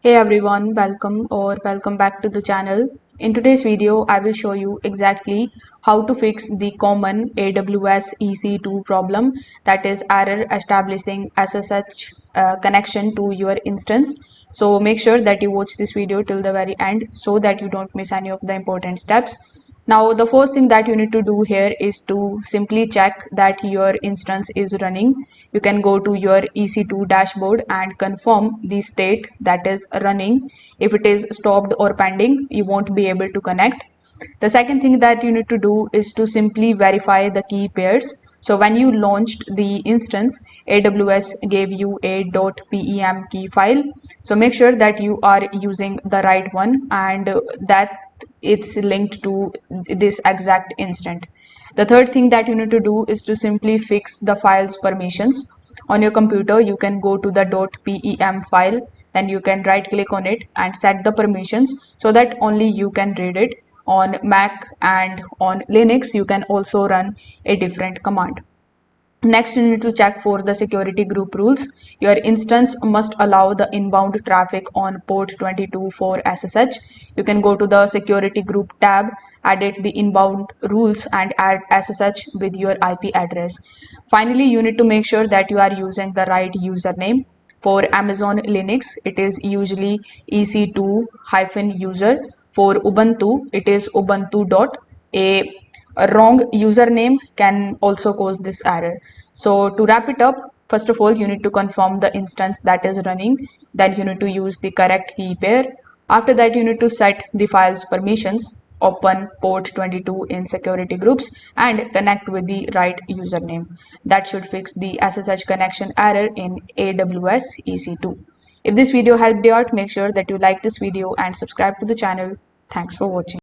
Hey everyone, welcome back to the channel. In today's video, I will show you exactly how to fix the common AWS EC2 problem, that is error establishing SSH connection to your instance. So make sure that you watch this video till the very end so that you don't miss any of the important steps. Now, the first thing that you need to do here is to simply check that your instance is running. You can go to your EC2 dashboard and confirm the state that is running. If it is stopped or pending, you won't be able to connect. The second thing that you need to do is to simply verify the key pairs. So when you launched the instance, AWS gave you a .pem key file. So make sure that you are using the right one and that it's linked to this exact instant. The third thing that you need to do is to simply fix the file's permissions. On your computer, you can go to the .pem file, then you can right click on it and set the permissions so that only you can read it. On Mac and on Linux, you can also run a different command. Next, you need to check for the security group rules. Your instance must allow the inbound traffic on port 22 for SSH. You can go to the security group tab, edit the inbound rules and add SSH with your IP address. Finally, you need to make sure that you are using the right username. For Amazon Linux, it is usually EC2-user. For Ubuntu, it is Ubuntu. A wrong username can also cause this error. So to wrap it up, first of all, you need to confirm the instance that is running. Then you need to use the correct key pair. After that, you need to set the file's permissions, open port 22 in security groups and connect with the right username. That should fix the SSH connection error in AWS EC2. If this video helped you out, make sure that you like this video and subscribe to the channel. Thanks for watching.